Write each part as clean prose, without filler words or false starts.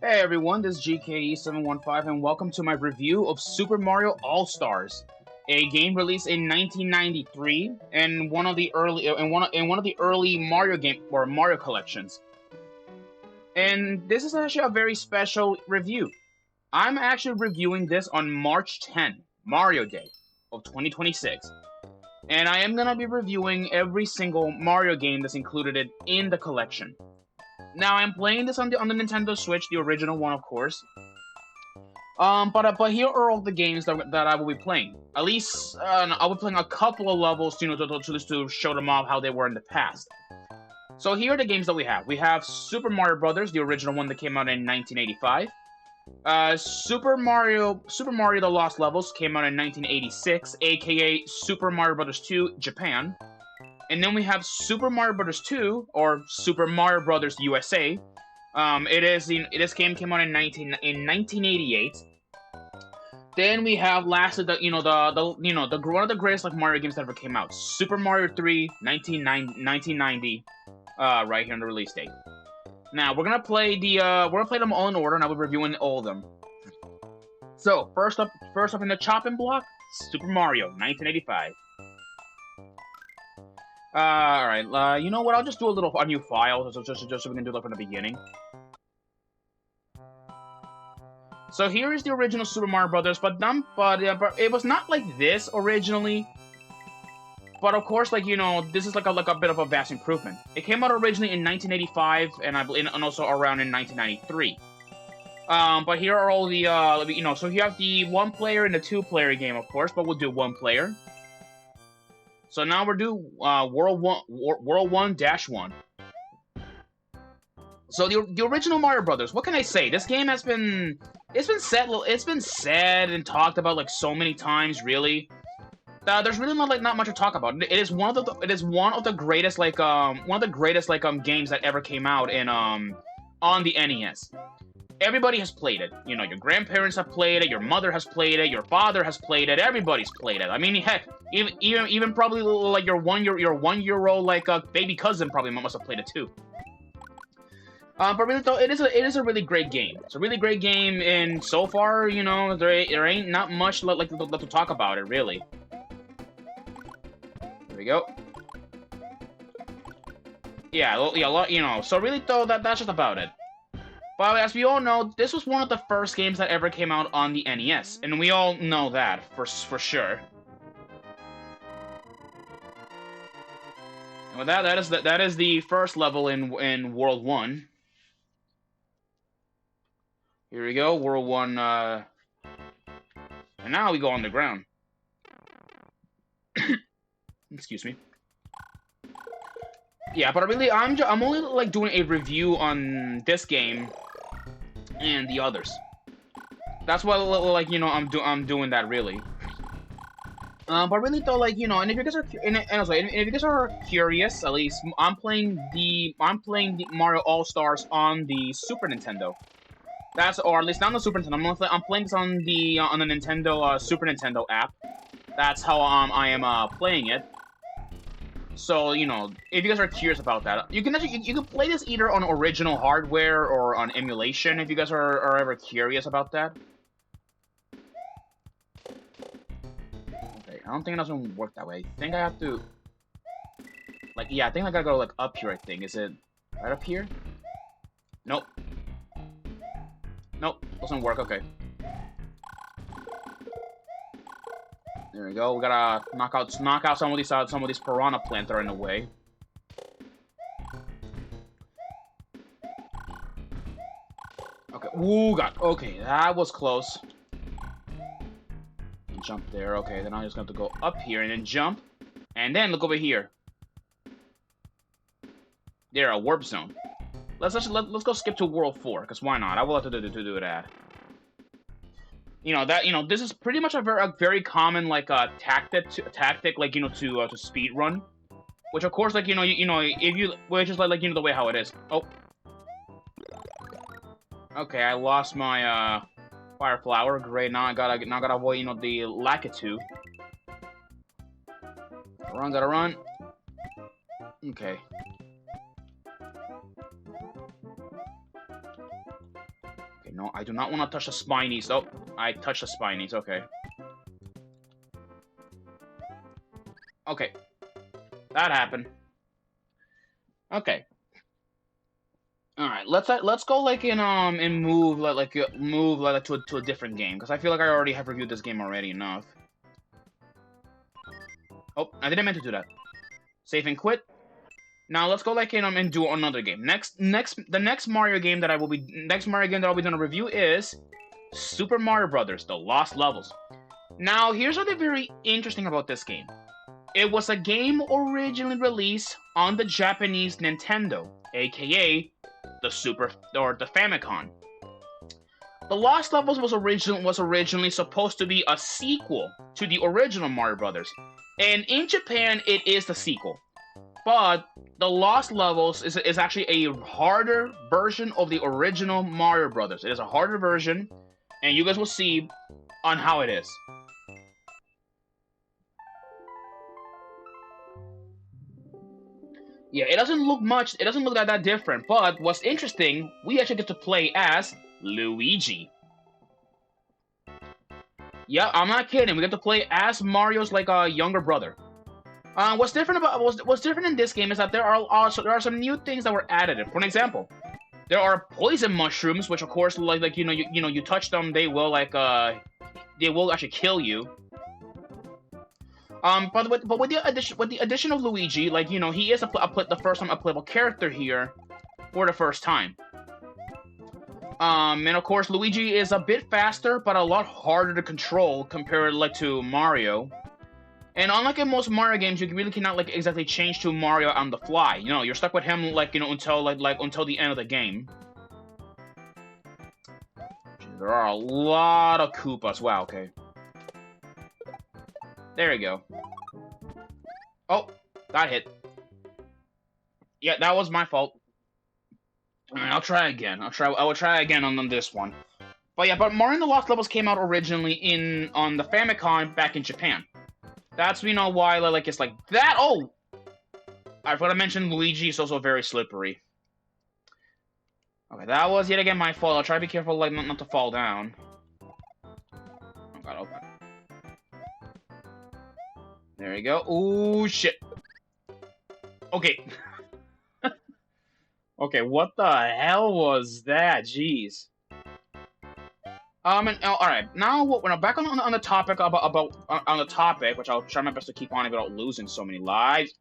Hey everyone, this is GKE715 and welcome to my review of Super Mario All-Stars, a game released in 1993 and one of the early Mario game or Mario collections. And this is actually a very special review. I'm actually reviewing this on March 10, Mario Day of 2026. And I am going to be reviewing every single Mario game that's included in the collection. Now I'm playing this on the Nintendo Switch, the original one, of course. But here are all the games that I will be playing. At least I will be playing a couple of levels, to show them off how they were in the past. So here are the games that we have. We have Super Mario Brothers, the original one that came out in 1985. Super Mario The Lost Levels came out in 1986, aka Super Mario Bros. 2 Japan. And then we have Super Mario Bros. 2, or Super Mario Bros. USA. This game came out in 1988. Then we have lastly one of the greatest Mario games that ever came out, Super Mario 3, 1990, right here on the release date. Now we're gonna play them all in order, and I'll be reviewing all of them. So first up in the chopping block, Super Mario 1985. Alright, you know what? I'll just do a new file, just so we can do it from the beginning. So here is the original Super Mario Brothers, but it was not like this originally. But of course, this is like a bit of a vast improvement. It came out originally in 1985, and also around in 1993. But here are all the so you have the 1-player and the 2-player game, of course, but we'll do 1-player. So now we're doing World 1-1. So the original Mario Brothers. What can I say? This game has been said and talked about so many times. Really, there's really not much to talk about. It is one of the greatest games that ever came out in on the NES. Everybody has played it. You know, your grandparents have played it, your mother has played it, your father has played it, everybody's played it. I mean, heck, even probably your 1-year-old baby cousin probably must have played it too. But really though, it is a really great game. It's a really great game, and so far, there ain't not much to talk about it really. There we go. Yeah, so really though, that's just about it. But as we all know, this was one of the first games that ever came out on the NES, and we all know that for sure. And with that is the first level in World 1. Here we go, World 1, and now we go on the ground. Excuse me. Yeah, but I'm only doing a review on this game and the others. That's why I'm doing that really. But really though, and if you guys are curious, at least I'm playing the Mario All Stars on the Super Nintendo. Or at least not on the Super Nintendo. I'm playing this on the Nintendo Super Nintendo app. That's how I am playing it. So if you guys are curious about that, you can play this either on original hardware or on emulation. If you guys are ever curious about that. Okay, I don't think it doesn't work that way. I think I have to. Yeah, I think I gotta go up here. I think is it right up here? Nope. Nope, doesn't work. Okay. There we go. We gotta knock out some of these piranha plants that are in the way. Okay. Ooh, God. Okay, that was close. Jump there. Okay, then I'm just going to go up here and then jump, and then look over here. There, a warp zone. Let's go skip to World 4, because why not? I would like to do that. This is pretty much a very common tactic to speed run, which of course which is the way how it is. Oh, okay, I lost my fire flower. Great, now I gotta avoid the Lakitu. Gotta run. Okay. No, I do not want to touch the spinies. Oh, I touched the spinies. Okay. Okay. That happened. Okay. Alright, let's go like in and move to a different game, because I feel like I already have reviewed this game already enough. Oh, I didn't mean to do that. Save and quit. Now let's go like in and do another game. The next Mario game that I'll be doing a review is Super Mario Brothers: The Lost Levels. Now here's something very interesting about this game. It was a game originally released on the Japanese Nintendo, aka the Famicom. The Lost Levels was originally supposed to be a sequel to the original Mario Brothers, and in Japan it is the sequel. But the Lost Levels is actually a harder version of the original Mario Brothers. It is a harder version, and you guys will see on how it is. Yeah, it doesn't look that different, but what's interesting, we actually get to play as Luigi. Yeah, I'm not kidding. We get to play as Mario's like a younger brother. What's different in this game is that there are some new things that were added. For an example, there are poison mushrooms, which of course you touch them, they will actually kill you. But with the addition of Luigi, like, he is the first time a playable character here for the first time. And of course, Luigi is a bit faster, but a lot harder to control compared to Mario. And unlike in most Mario games, you really cannot exactly change to Mario on the fly. You're stuck with him until the end of the game. There are a lot of Koopas. Wow. Okay. There you go. Oh, got hit. Yeah, that was my fault. Alright, I'll try again. I will try again on this one. But yeah, Mario and the Lost Levels came out originally on the Famicom back in Japan. That's why it's like that. Oh, I forgot to mention Luigi is also very slippery. Okay, that was yet again my fault. I'll try to be careful not to fall down. Oh god, open. There you go. Ooh, shit. Okay. Okay, what the hell was that? Jeez. Alright. Now, we're back on the topic on the topic, which I'll try my best to keep on without losing so many lives.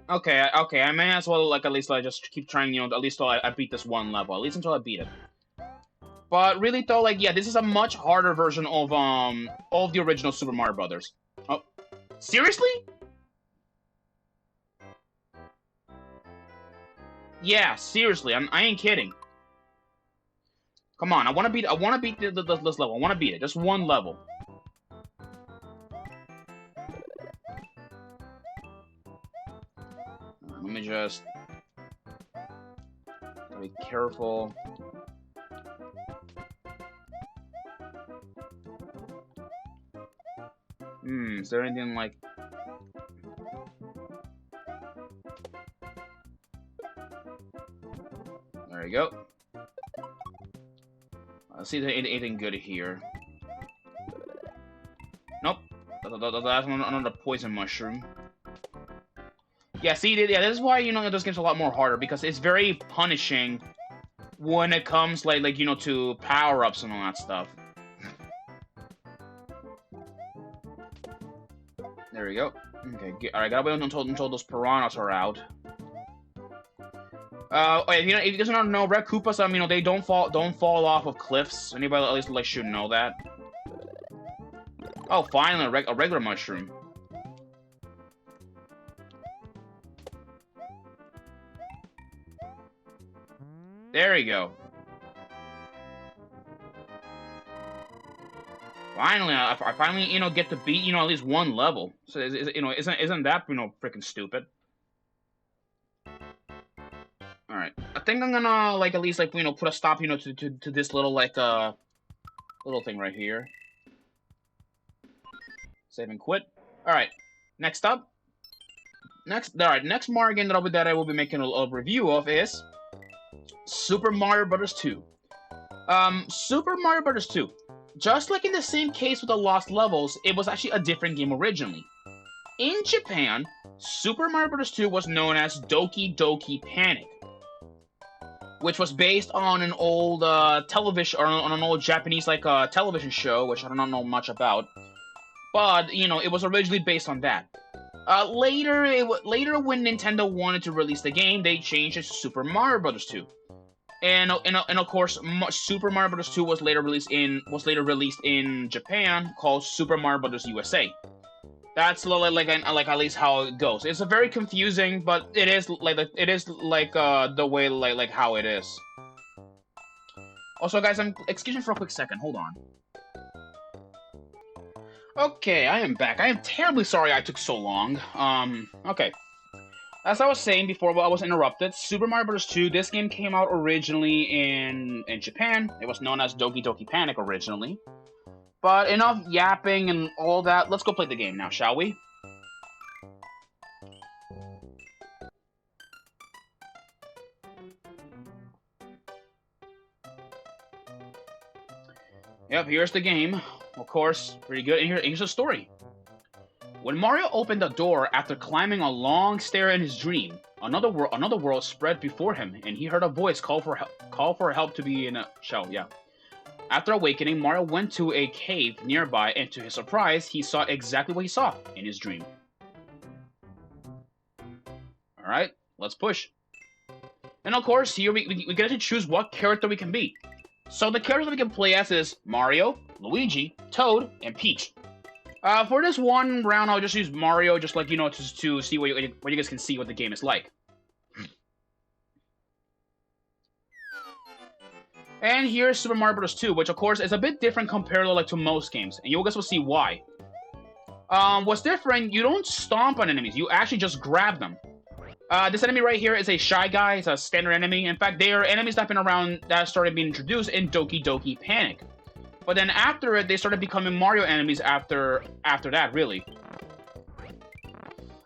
Okay, I may as well, at least, just keep trying, at least till I beat this one level. At least until I beat it. But really, though, yeah, this is a much harder version of the original Super Mario Brothers. Oh. Seriously? Yeah, seriously, I ain't kidding. Come on, I wanna beat this level. I wanna beat it. Just one level. Let me just be careful. Is there anything like... There you go. Let's see if there's anything good here. Nope. That's another poison mushroom. Yeah, see, yeah, this is why, this game's a lot more harder, because it's very punishing when it comes, to power-ups and all that stuff. There we go. Okay, alright, gotta wait until those piranhas are out. If you guys don't know, Red Koopas, they don't fall off of cliffs. Anybody at least should know that. Oh, finally, a regular mushroom. There you go. Finally, I finally, get to beat, at least one level. So, isn't that, freaking stupid? Alright. I think I'm gonna, at least, put a stop, to this little, little thing right here. Save and quit. Alright. Next up. Next Mario game that I will be making a review of is Super Mario Bros. 2. Super Mario Bros. 2. Just like in the same case with the Lost Levels, it was actually a different game originally. In Japan, Super Mario Bros. 2 was known as Doki Doki Panic, which was based on an old television, or on an old Japanese television show, which I don't know much about. But you know, it was originally based on that. Later, when Nintendo wanted to release the game, they changed it to Super Mario Bros. 2. And of course, Super Mario Bros. 2 was later released in Japan, called Super Mario Bros. USA. That's like at least how it goes. It's a very confusing, but it is like the way like how it is. Also, guys, excuse me for a quick second. Hold on. Okay, I am back. I am terribly sorry I took so long. Okay. As I was saying before, I was interrupted. Super Mario Bros. 2, this game came out originally in Japan. It was known as Doki Doki Panic originally. But enough yapping and all that. Let's go play the game now, shall we? Yep, here's the game. Of course, pretty good. And here's the story. When Mario opened the door after climbing a long stair in his dream, another world spread before him, and he heard a voice call for help to be in a shell. Yeah. After awakening, Mario went to a cave nearby, and to his surprise, he saw exactly what he saw in his dream. Alright, let's push. And of course, here we get to choose what character we can be. So the characters we can play as is Mario, Luigi, Toad, and Peach. For this one round, I'll just use Mario, just like, you know, just to see what you guys can see what the game is like. And here's Super Mario Bros. 2, which of course is a bit different compared to most games, and you guys will see why. What's different, you don't stomp on enemies, you actually just grab them. This enemy right here is a Shy Guy, it's a standard enemy. In fact, they are enemies that have been around, that started being introduced in Doki Doki Panic. But then after it, they started becoming Mario enemies after that, really.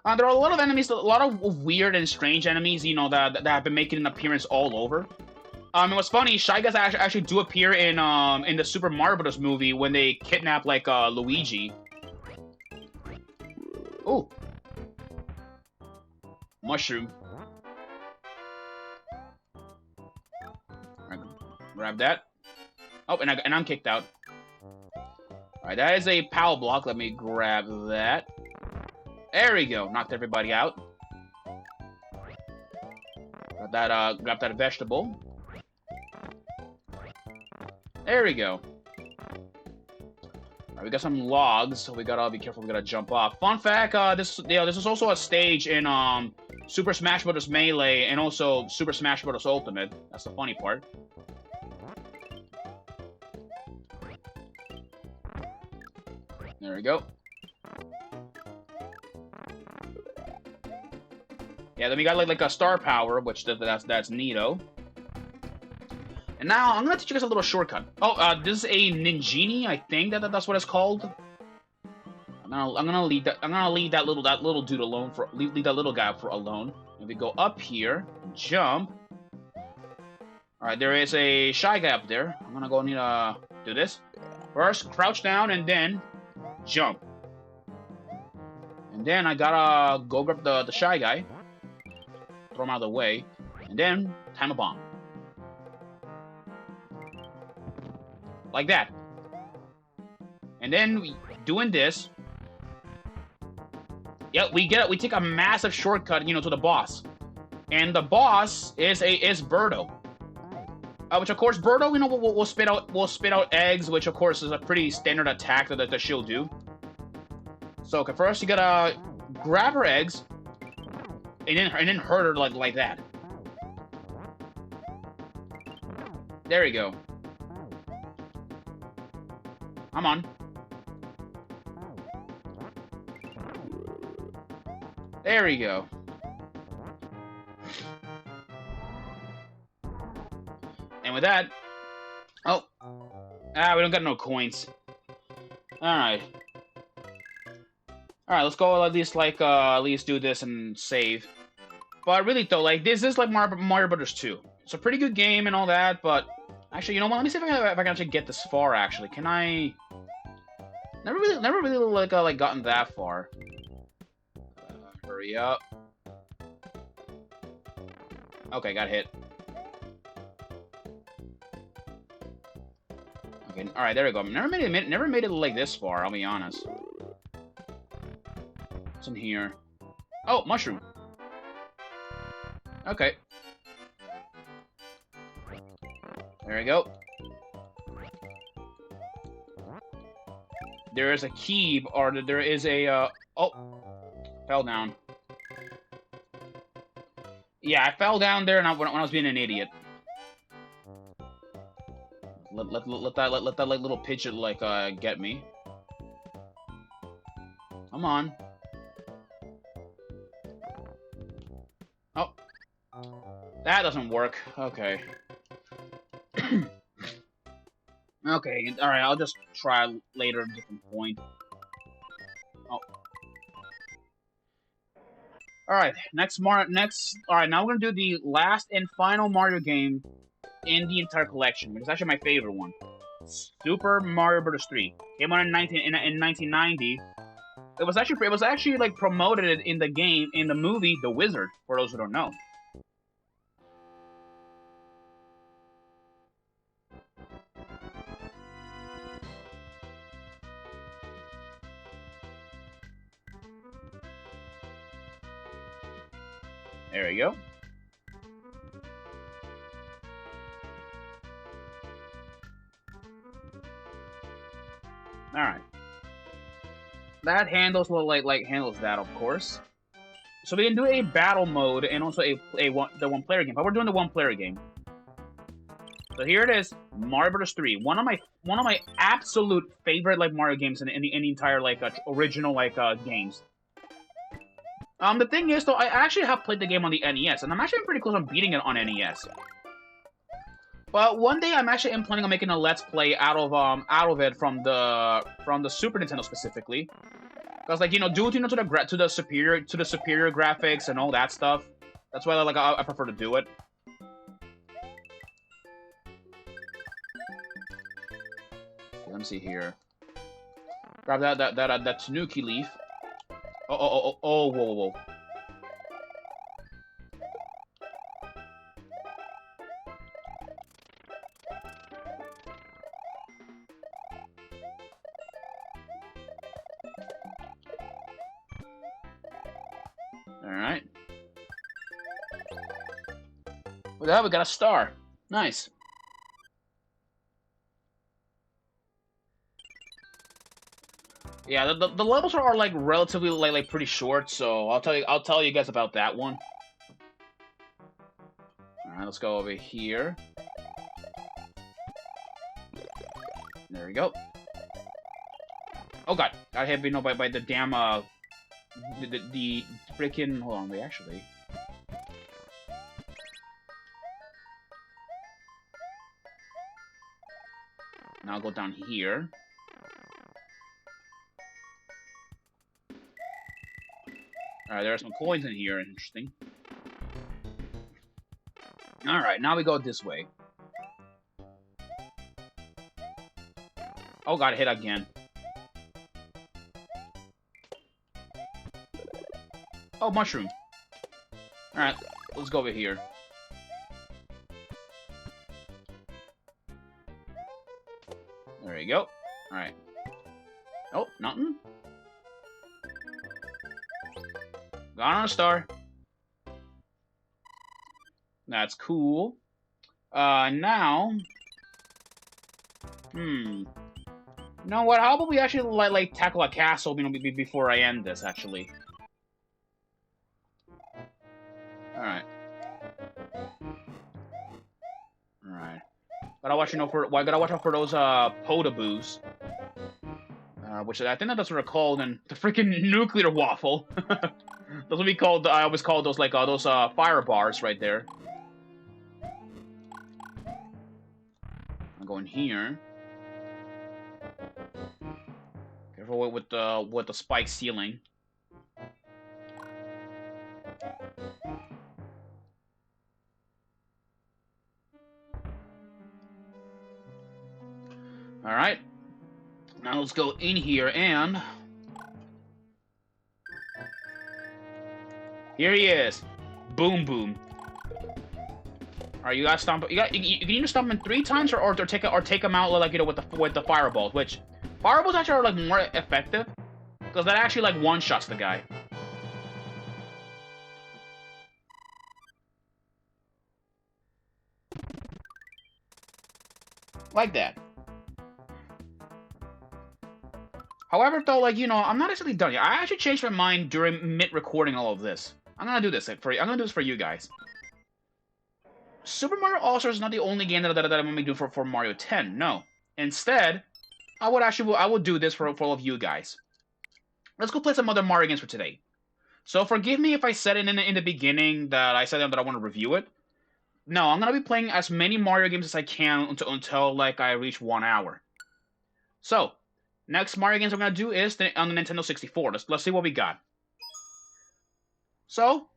There are a lot of enemies, a lot of weird and strange enemies, you know, that have been making an appearance all over. And what's funny, Shy Guys actually do appear in the Super Mario Bros. Movie when they kidnap, Luigi. Ooh. Mushroom. Right, grab that. Oh, and I'm kicked out. Alright, that is a power block. Let me grab that. There we go. Knocked everybody out. Grab that vegetable. There we go. Alright, we got some logs, so we gotta be careful. We gotta jump off. Fun fact: this is also a stage in Super Smash Bros. Melee and also Super Smash Bros. Ultimate. That's the funny part. There we go. Yeah, then we got like a star power, which that's neato. And now I'm gonna teach you guys a little shortcut. Oh, this is a Ninjini, I think that's what it's called. I'm gonna leave that little dude alone leave that little guy alone. And we go up here, jump. All right, there is a Shy Guy up there. I'm gonna go need to do this. First, crouch down and then jump. And then I gotta go grab the Shy Guy, throw him out of the way, and then time a bomb. Like that. And then doing this. Yep, we take a massive shortcut, you know, to the boss. And the boss is Birdo. Which of course Birdo, you know, will spit out eggs, which of course is a pretty standard attack that she'll do. So okay, first you gotta grab her eggs and then hurt her like that. There you go. Come on. There we go. And with that... Oh. We don't got no coins. Alright. Alright, let's go at least do this and save. But really though, this is like Mario Bros. 2. It's a pretty good game and all that, but Actually, you know what? Let me see if I can actually get this far. Actually, can I? Never really like gotten that far. Hurry up. Okay, got hit. Okay, all right, there we go. Never made it like this far. I'll be honest. What's in here? Oh, mushroom. Okay. There we go. There is a key, or there is a, oh, fell down. Yeah, I fell down there when I was being an idiot. Let that like little pigeon like get me. Come on. Oh, that doesn't work. Okay. Okay, all right. I'll just try later at a different point. Oh. All right. Next. All right. Now we're gonna do the last and final Mario game in the entire collection, which is actually my favorite one. Super Mario Bros. 3 came out in 1990. It was actually like promoted in the movie The Wizard. For those who don't know. There we go. All right. That handles handles that, of course. So we can do a battle mode and also the one player game. But we're doing the one player game. So here it is, Mario Bros. 3. One of my absolute favorite like Mario games in the entire like original like games. The thing is though, I actually have played the game on the NES, and I'm actually pretty close on beating it on NES. But one day I'm actually planning on making a Let's Play out of it from the Super Nintendo specifically. Because like due to the superior graphics and all that stuff, that's why I prefer to do it. Okay, let me see here. Grab that Tanuki leaf. Oh, whoa. Alright. With that, we got a star. Nice. Yeah, the levels are like relatively like pretty short, so I'll tell you guys about that one. Alright, let's go over here. There we go. Oh god, got hit by the damn the freaking, hold on, wait, actually. Now I'll go down here. Alright, there are some coins in here, interesting. Alright, now we go this way. Oh god, hit again. Oh, mushroom. Alright, let's go over here. There you go. Alright. Oh, nothing? Got on a star. That's cool. Now... You know what? How about we actually like tackle a castle, before I end this, actually. Alright. Alright. Gotta watch out for those potaboos. Which I think that's what they're called, and the freaking nuclear waffle. Those would be called. I always call those like those fire bars right there. I'm going here. Careful with the spike ceiling. Alright. Now let's go in here and... Here he is. Boom, boom. Alright, you gotta stomp... You can either stomp him 3 times or take him out, like, you know, with the fireballs, which... Fireballs actually are, like, more effective. Because that actually, like, one-shots the guy. Like that. However, though, like, you know, I'm not actually done yet. I actually changed my mind during mid-recording all of this. I'm gonna do this for you. I'm gonna do this for you guys. Super Mario All-Stars is not the only game that I'm gonna be doing for Mario 10. No. Instead, I would do this for all of you guys. Let's go play some other Mario games for today. So forgive me if I said in the beginning that I said that I want to review it. No, I'm gonna be playing as many Mario games as I can until like I reach 1 hour. So, next Mario games I'm gonna do is on the Nintendo 64. Let's see what we got. So,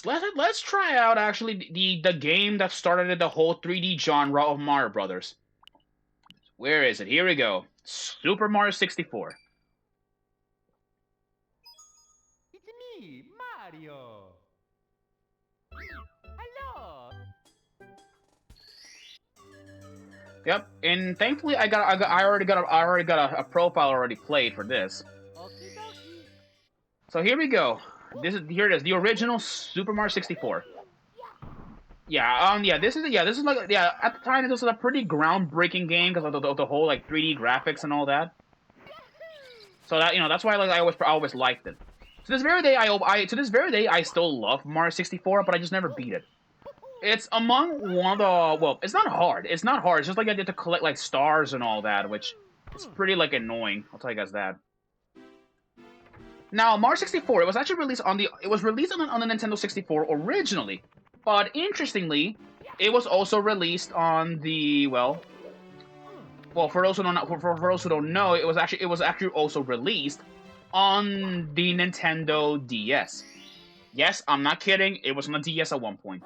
let's try out actually the game that started the whole 3D genre of Mario Brothers. Where is it? Here we go. Super Mario 64. It's me, Mario. Hello. Yep, and thankfully I already got a profile already played for this. So here we go. Here it is, the original Super Mario 64. Yeah, this is like at the time this was a pretty groundbreaking game because of the whole like 3D graphics and all that. So that that's why I always liked it. To this very day I still love Mario 64, but I just never beat it. It's among one of the well, it's not hard. It's not hard. It's just like I get to collect like stars and all that, which is pretty like annoying. I'll tell you guys that. Now, Mario 64, it was actually released on the Nintendo 64 originally, but interestingly, it was also released on the for those who don't know, it was actually also released on the Nintendo DS. Yes, I'm not kidding. It was on the DS at one point.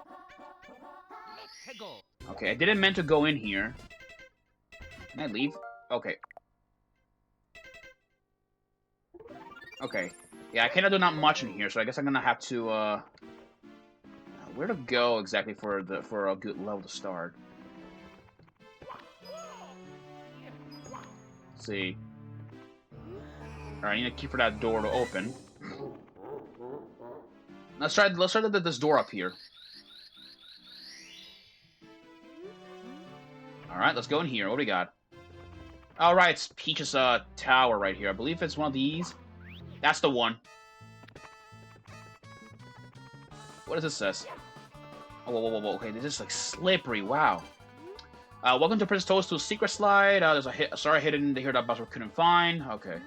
Okay, I didn't meant to go in here. Can I leave? Okay. Okay. Yeah, I cannot do not much in here, so I guess I'm gonna have to, where to go exactly for a good level to start? Let's see. Alright, I need to keep for that door to open. Let's try this door up here. Alright, let's go in here. What do we got? Alright, it's Peach's tower right here. I believe it's one of these. That's the one. What does this say? Oh, whoa. Okay, this is like slippery. Wow. Welcome to Princess Toadstool's secret slide. There's a star hidden here that Bowser couldn't find. Okay.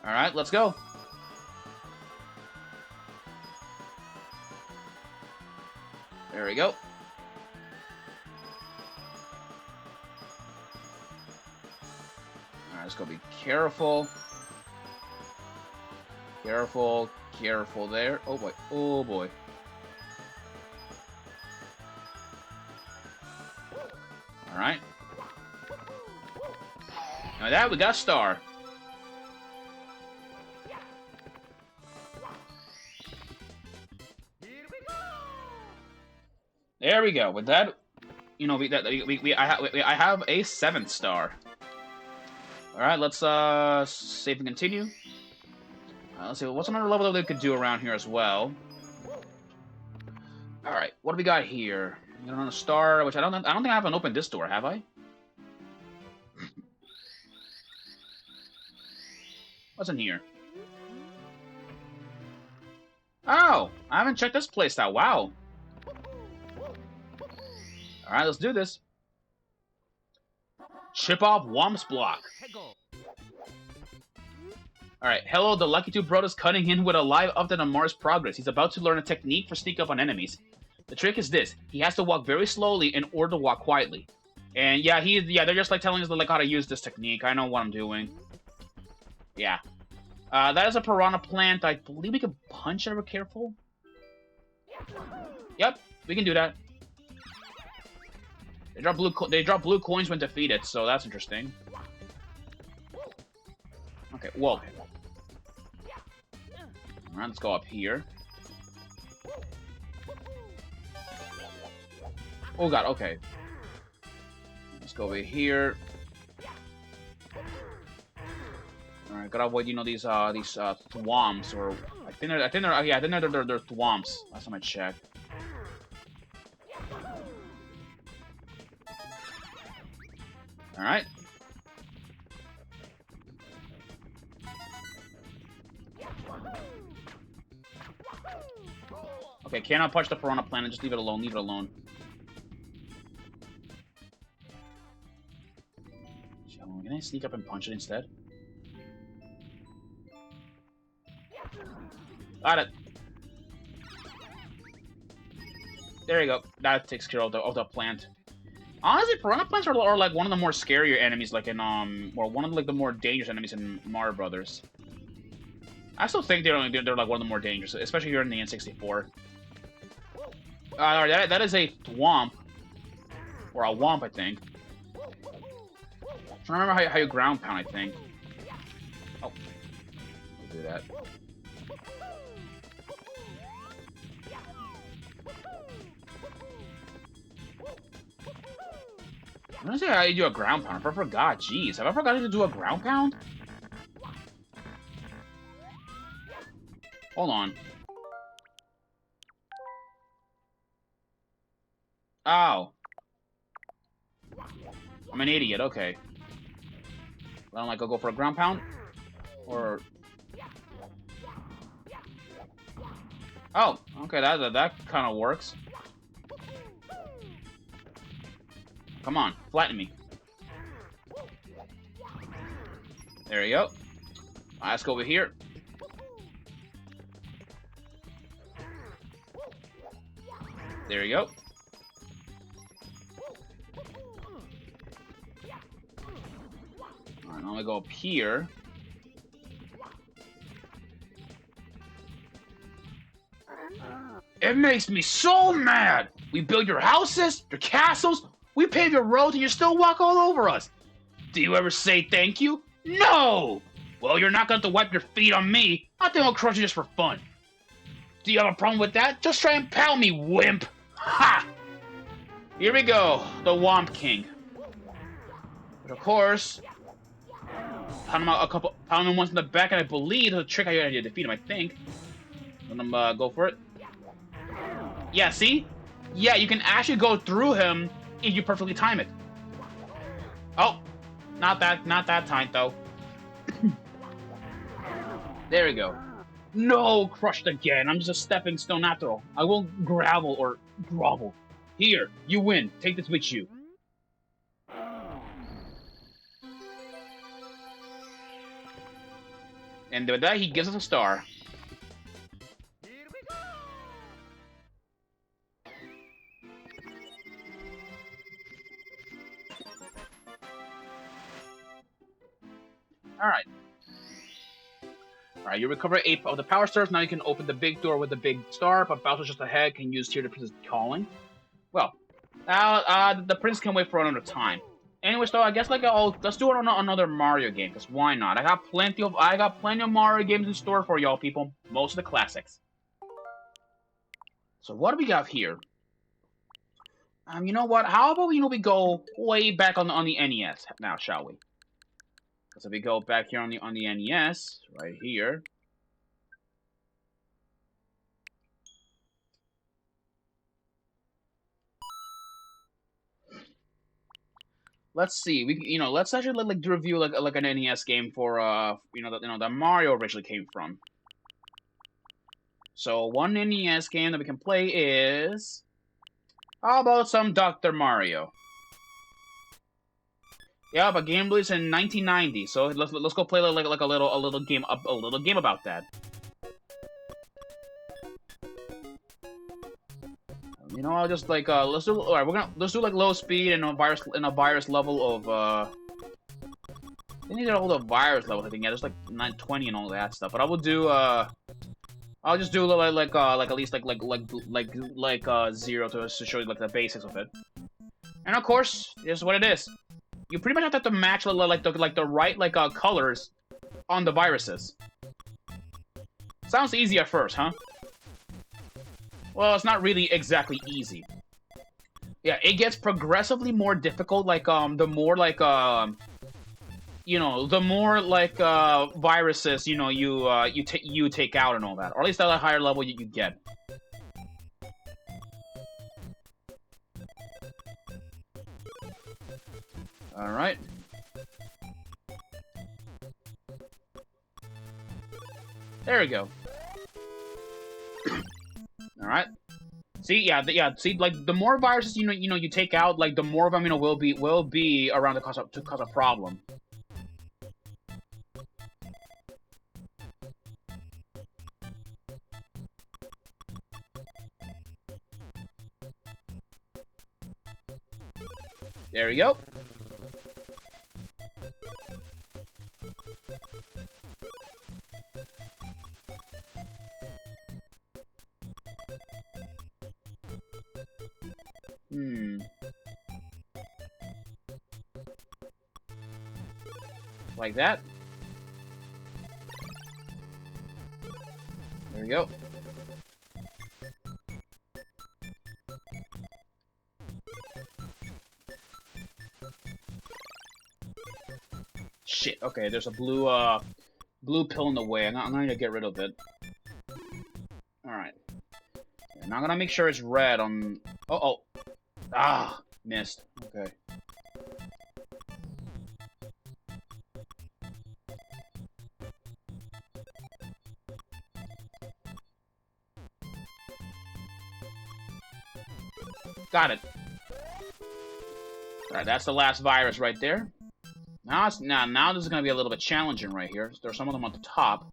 Alright, let's go. There we go. Alright, let's go be careful. Careful there. Oh boy. Oh boy. Alright. Now that we got a star. There we go. With that, I have a 7th star. All right, let's save and continue. Let's see what's another level that we could do around here as well. All right, what do we got here? We got another star, which I don't think I haven't opened this door, have I? What's in here? Oh, I haven't checked this place out. Wow. Alright, let's do this. Chip off Womp's block. Alright, hello, the Lucky Two Brothers cutting in with a live update on Mars progress. He's about to learn a technique for sneak up on enemies. The trick is this. He has to walk very slowly in order to walk quietly. And yeah, they're just like telling us like how to use this technique. I know what I'm doing. Yeah. That is a piranha plant. I believe we can punch it if we're careful. Yep, we can do that. They drop blue coins when defeated, so that's interesting. Okay, whoa. Alright, let's go up here. Oh god, okay. Let's go over here. Alright, gotta avoid, you know, these thwomps, or I think they're thwomps. Last time I checked. Alright. Okay, cannot punch the Piranha Plant, just leave it alone, leave it alone. Can I sneak up and punch it instead? Got it. There you go. That takes care of the plant. Honestly, Piranha Plants are like one of the more scarier enemies, like in or one of like the more dangerous enemies in Mario Brothers. I still think they're like one of the more dangerous, especially here in the N64. That is a thwomp, or a womp, I think. I remember how you ground pound, I think. Oh, we'll do that. I'm gonna say how you do a ground pound. I forgot. Jeez, have I forgotten to do a ground pound? Hold on. Oh. I'm an idiot. Okay. I don't like go for a ground pound, or. Oh, okay. That kind of works. Come on, flatten me. There you go. Let's go over here. There you go. Alright, now I go up here. It makes me so mad! We build your houses, your castles, we pave your roads, and you still walk all over us. Do you ever say thank you? No! Well, you're not going to wipe your feet on me. I think I'll crush you just for fun. Do you have a problem with that? Just try and pound me, wimp! Ha! Here we go, the Womp King. But of course, pound him once in the back, and I believe the trick I had to defeat him, I think. Let him go for it. Yeah, see? Yeah, you can actually go through him if you perfectly time it. Oh, not that time though. There we go. No, crushed again. I'm just a stepping stone after all. I will gravel or grovel. Here, you win. Take this with you. And with that, he gives us a star. Alright. Alright, you recover 8 of the power stars. Now you can open the big door with the big star, but Bowser's just ahead. Can use Tear the Prince's calling. Well, the prince can wait for another time. Anyways, though, I guess like let's do another Mario game, because why not? I got plenty of Mario games in store for y'all people. Most of the classics. So what do we got here? You know what? How about we go way back on the NES now, shall we? So if we go back here on the NES, right here. Let's see. Let's actually like review like an NES game for that Mario originally came from. So one NES game that we can play is, how about some Dr. Mario? Yeah, but game released in 1990. So let's go play like a little game about that. I'll just like let's do like low speed and a virus level of they need all the virus levels, I think. Yeah, there's like 920 and all that stuff. But I will do I'll just do like at least like 0 to show you like the basics of it. And of course, this is what it is. You pretty much have to match like the right colors on the viruses. Sounds easy at first, huh? Well, it's not really exactly easy. Yeah, it gets progressively more difficult. The more the more viruses you take out and all that, or at least at a higher level you get. All right. There we go. All right. See, yeah. See, like the more viruses you take out, like the more of them will be around to cause a problem. There we go. Like that. There we go. Shit, okay, there's a blue pill in the way. I'm going to get rid of it. Alright. Now I'm going to make sure it's red on... Oh. Ah, missed. Okay. Got it. Alright, that's the last virus right there. Now this is gonna be a little bit challenging right here. There's some of them on the top.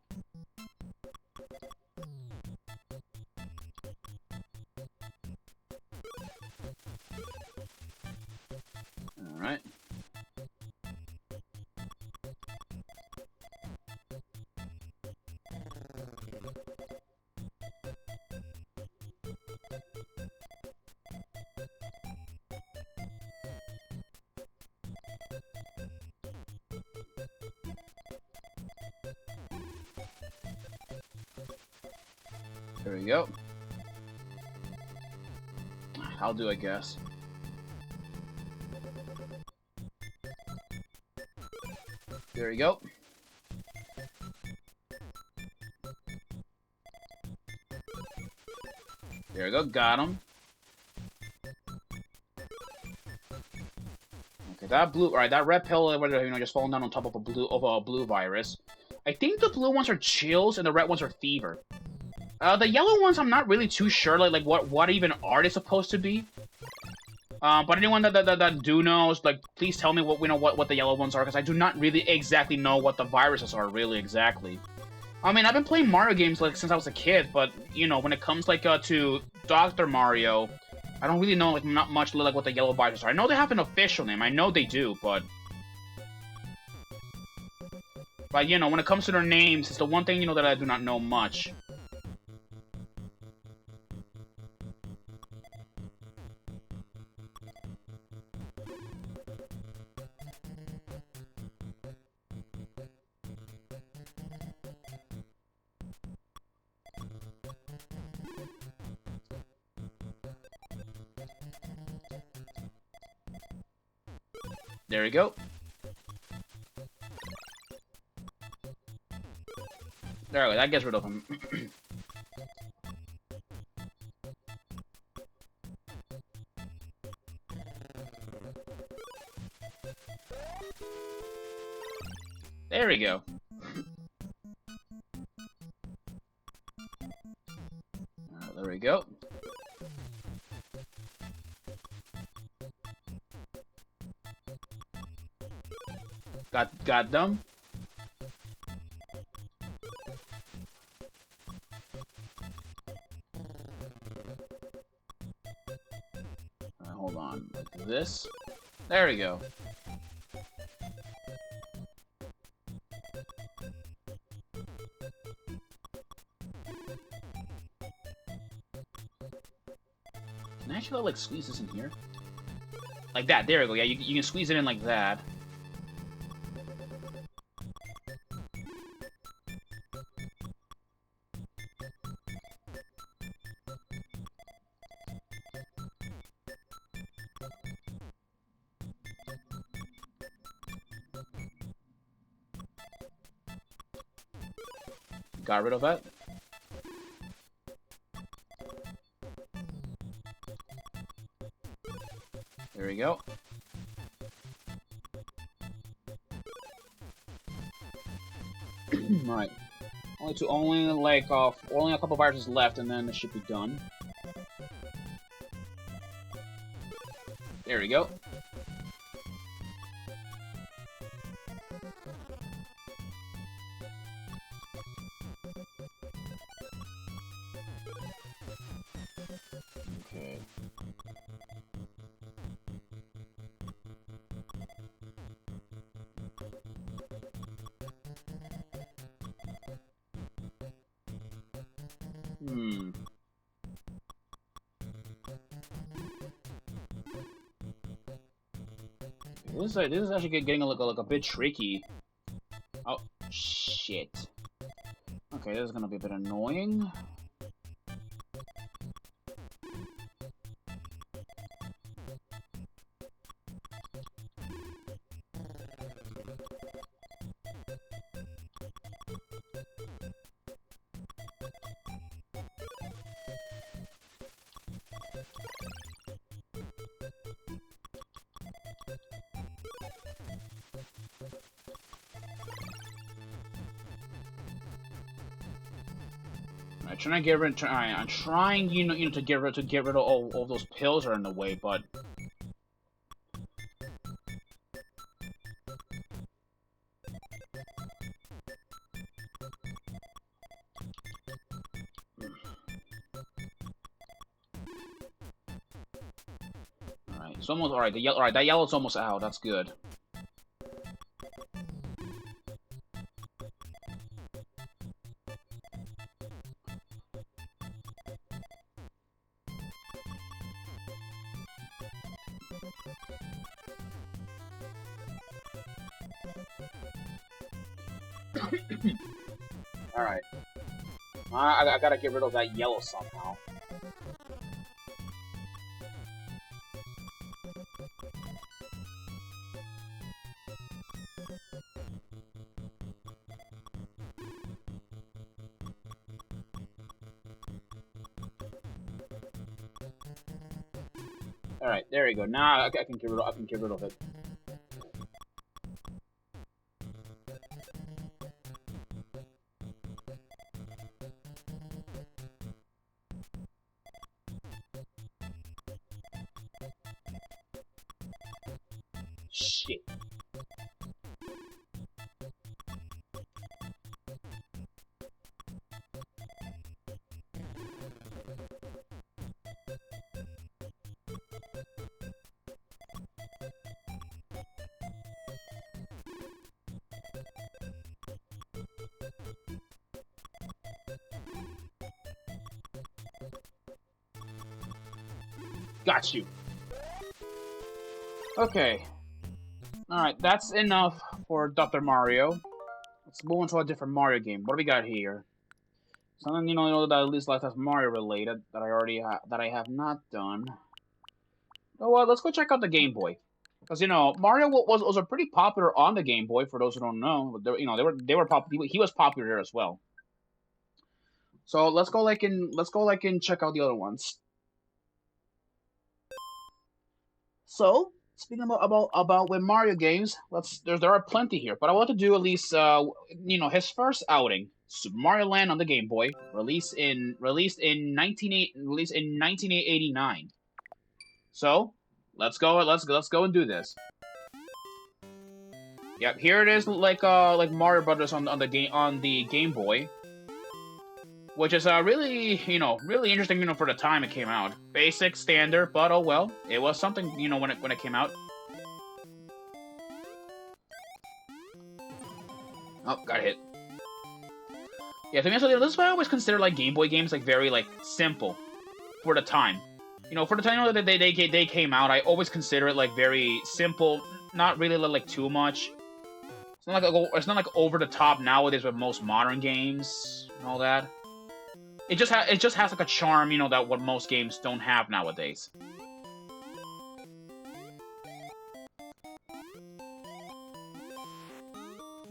Alright. There we go. I'll do, I guess. There we go. There we go, got him. Okay, that blue, alright, that red pill, just falling down on top of a blue virus. I think the blue ones are chills and the red ones are fever. The yellow ones, I'm not really too sure, like what even are they supposed to be? But anyone that do knows, like, please tell me what the yellow ones are, because I do not really exactly know what the viruses are, really, exactly. I mean, I've been playing Mario games, like, since I was a kid, but, when it comes, like, to Dr. Mario, I don't really know, like, not much, like, what the yellow viruses are. I know they have an official name, I know they do, but... But, when it comes to their names, it's the one thing, that I do not know much. There we go. There we go, that gets rid of him. There we go. There we go. Got them. Hold on, like this. There we go. Can I actually like squeeze this in here? Like that. There we go. Yeah, you can squeeze it in like that. Got rid of that. There we go. Alright. Only a couple viruses left and then it should be done. There we go. Okay. This is actually getting a bit tricky. Oh, shit. Okay, this is gonna be a bit annoying. I'm trying to get rid. I'm trying, to get rid of all those pills that are in the way, but alright, it's almost alright. Alright, that yellow's almost out. That's good. Alright. I gotta get rid of that yellow somehow. Alright, there we go. Now I can get rid of it. Shit. Got you. Okay. Alright, that's enough for Dr. Mario. Let's move on to a different Mario game. What do we got here? Something that at least like that's Mario related that I have not done. You know what? Let's go check out the Game Boy. Because Mario was a pretty popular on the Game Boy. For those who don't know, but they were popular. He was popular there as well. So let's go and check out the other ones. So speaking about with Mario games, there are plenty here, but I want to do at least his first outing, Super Mario Land on the Game Boy, released in 1989. So let's go and do this. Yep, here it is, like Mario Brothers on the Game Boy, which is really really interesting for the time it came out. Basic, standard, but oh well, it was something when it came out. Oh, got hit. Yeah, to be honest with you, this is why I always consider Game Boy games very simple for the time. You know, for the time that they came out, I always consider it like very simple, not really like too much. It's not like over the top nowadays with most modern games and all that. It just has like a charm, you know, that what most games don't have nowadays.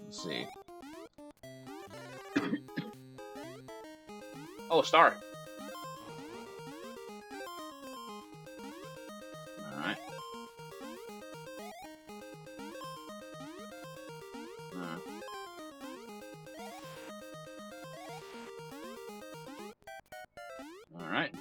Let's see. Oh, star. Alright. Alright.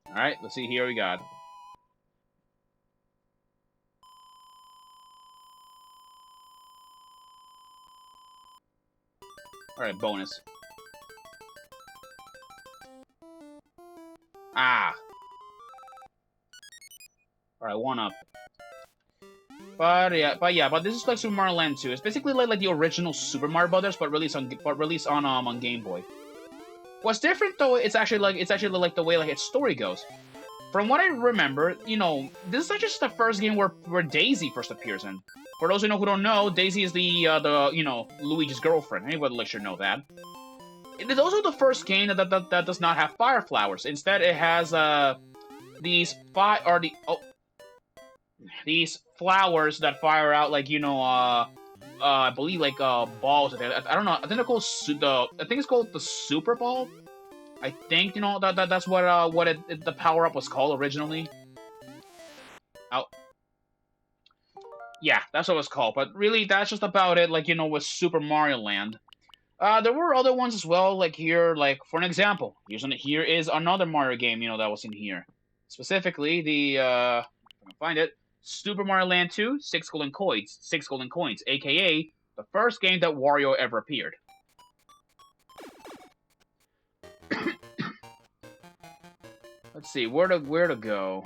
Alright, let's see here we got. Alright, bonus. Ah. Alright, one up. But this is like Super Mario Land 2. It's basically like the original Super Mario Brothers, but released on Game Boy. What's different though, it's actually like the way like its story goes. From what I remember, you know, this is actually just the first game where Daisy first appears in. For those who don't know, Daisy is the you know, Luigi's girlfriend. Anybody should know that. It is also the first game that does not have fire flowers. Instead, it has these these flowers that fire out like, you know, I believe like balls. I don't know. I think they're called I think it's called the Super Ball. I think, you know, that's what the power up was called originally. Oh. Yeah, that's what it was called. But really, that's just about it. Like, you know, with Super Mario Land. There were other ones as well. Like here, like for an example, here is another Mario game. You know, that was in here. Specifically, the if I can find it. Super Mario Land 2, 6 golden coins, aka the first game that Wario ever appeared. Let's see, where to go.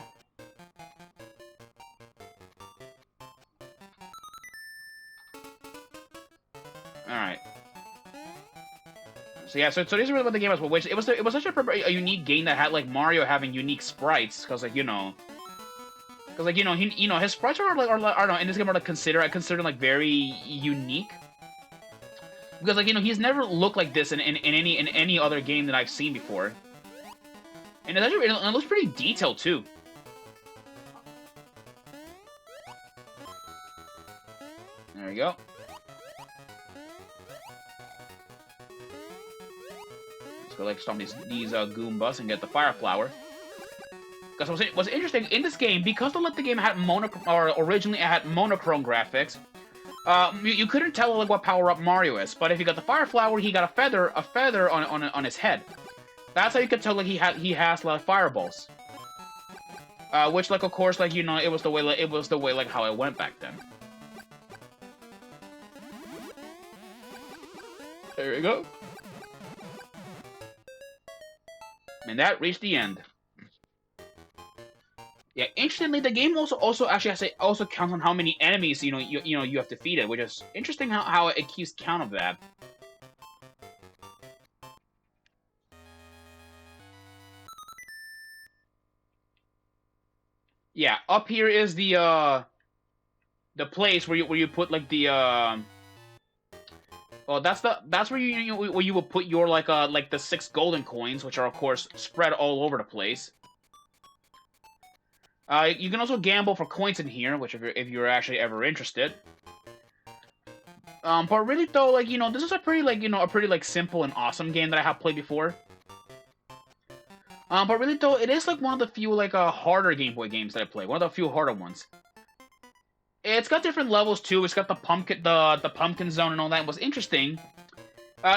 Alright. So yeah, so this is really what the game was. Which it was such a unique game that had like Mario having unique sprites, because like, you know. Because, like, you know, his sprites are like, I don't know, in this game I consider like very unique. Because, like, you know, he's never looked like this in any other game that I've seen before. And it looks pretty detailed too. There we go. Let's go like stomp these Goombas and get the fire flower. Because what's interesting in this game, because the game had originally it had monochrome graphics, you couldn't tell like what power up Mario is. But if you got the fire flower, he got a feather on his head. That's how you could tell like he has like fireballs. Which like of course like, you know, it was the way like how it went back then. There we go. And that reached the end. Yeah, interestingly, the game also actually counts on how many enemies you have defeated, which is interesting how it keeps count of that. Yeah, up here is the place where you put like the well, that's where you would put your like the 6 golden coins, which are of course spread all over the place. You can also gamble for coins in here, which if you're actually ever interested. But really though, like, you know, this is a pretty like simple and awesome game that I have played before. But really though, it is like one of the few like harder Game Boy games that I played. One of the few harder ones. It's got different levels too. It's got the pumpkin zone and all that. And what's interesting,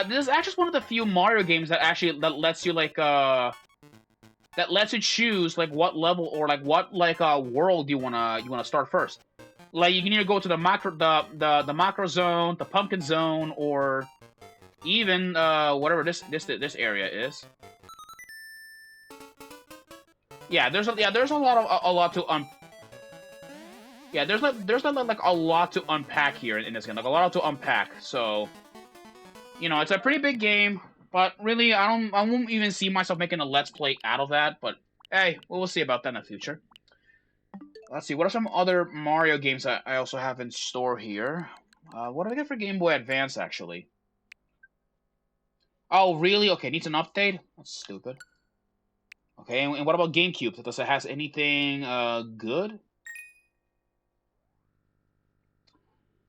this is actually one of the few Mario games that lets you like that lets you choose like what level or like what like world you wanna start first. Like you can either go to the macro zone, the pumpkin zone, or even whatever this area is. Yeah, there's a lot of a lot to yeah, there's like a lot to unpack here in this game, like a lot to unpack. So, you know, it's a pretty big game, but really, I won't even see myself making a let's play out of that. But hey, we'll see about that in the future. Let's see, what are some other Mario games that I also have in store here? What do I get for Game Boy Advance, actually? Oh, really? Okay, needs an update? That's stupid. Okay, and what about GameCube? Does it has anything good?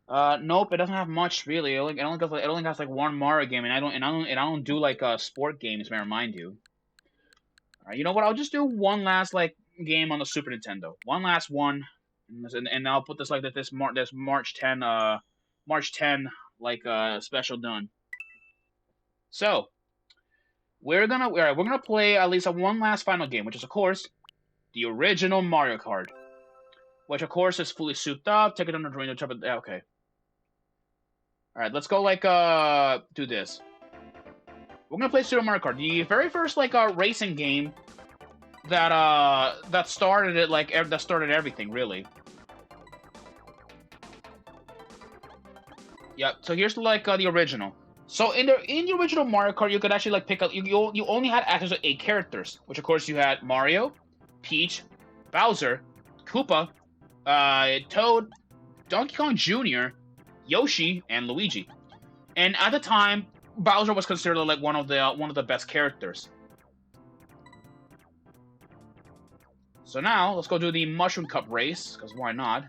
Nope, it doesn't have much really. It only has like one Mario game, and I don't do like sport games. May I remind you. All right, you know what? I'll just do one last like game on the Super Nintendo. One last one, and I'll put this like this March 10 like special done. So we're gonna play at least one last final game, which is of course the original Mario Kart, which of course is fully souped up. Take it on the drain. Okay. All right, let's go like do this. We're gonna play Super Mario Kart, the very first like racing game that started it that started everything really. Yep. So here's like the original. So in the original Mario Kart, you could actually like pick up you only had access to 8 characters, which of course you had Mario, Peach, Bowser, Koopa, Toad, Donkey Kong Jr., Yoshi, and Luigi. And at the time, Bowser was considered like one of the best characters. So now let's go do the Mushroom Cup race, because why not?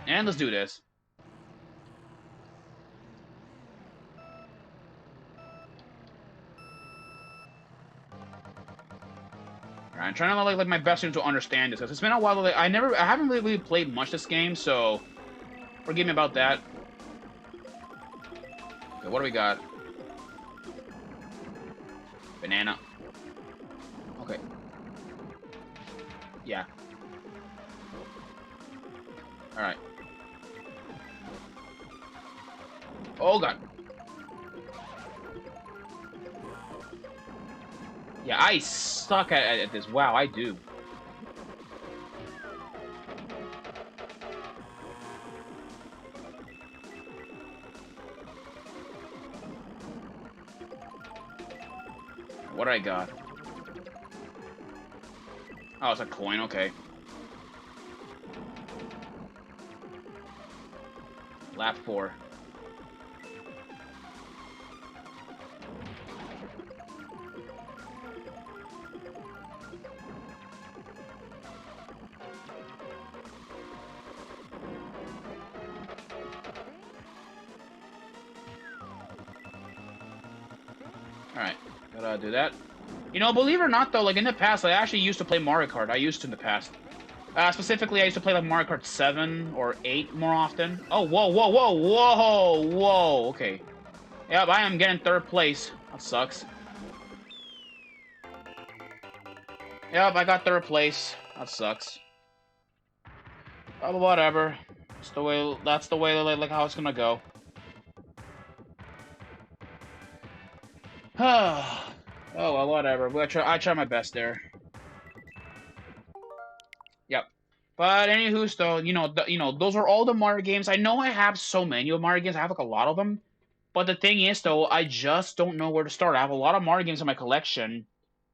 And let's do this. Alright, I'm trying to like my best to understand this, because it's been a while. Like, I haven't really played much this game, so forgive me about that. Okay, what do we got? Banana. Okay. Yeah. Alright. Oh god. Yeah, I suck at this. Wow, I do. What do I got? Oh, it's a coin, okay. Lap 4. Alright, gotta do that. You know, believe it or not, though, like, in the past, I actually used to play Mario Kart. I used to in the past. Specifically, I used to play, like, Mario Kart 7 or 8 more often. Oh, whoa, whoa, whoa, whoa, whoa, okay. Yep, I am getting 3rd place. That sucks. Yep, I got 3rd place. That sucks. Oh, whatever. That's the way, like, how it's gonna go. Oh, well, whatever. I try my best there. Yep. But anywho, though, you know, those are all the Mario games. I know I have so many of Mario games. I have like a lot of them. But the thing is, though, I just don't know where to start. I have a lot of Mario games in my collection,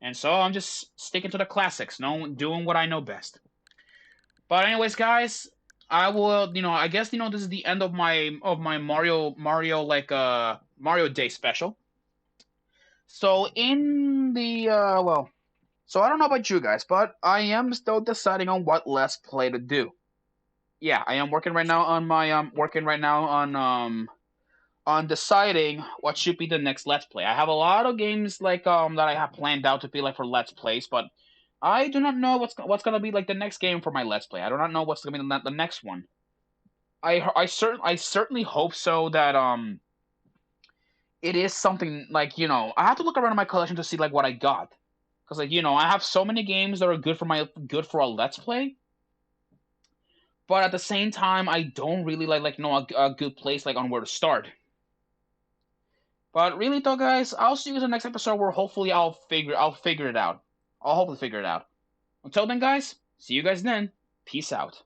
and so I'm just sticking to the classics, doing what I know best. But anyways, guys, I will, I guess, this is the end of my Mario Day special. So in the so I don't know about you guys, but I am still deciding on what Let's Play to do. Yeah, I am working right now on on deciding what should be the next Let's Play. I have a lot of games like that I have planned out to be like for Let's Plays, but I do not know what's gonna be like the next game for my Let's Play. I do not know what's gonna be the next one. I certainly hope so that it is something like, I have to look around in my collection to see like what I got. Because like, I have so many games that are good for a Let's Play. But at the same time, I don't really like know a good place like on where to start. But really though, guys, I'll see you in the next episode where hopefully I'll hopefully figure it out. Until then, guys, see you guys then. Peace out.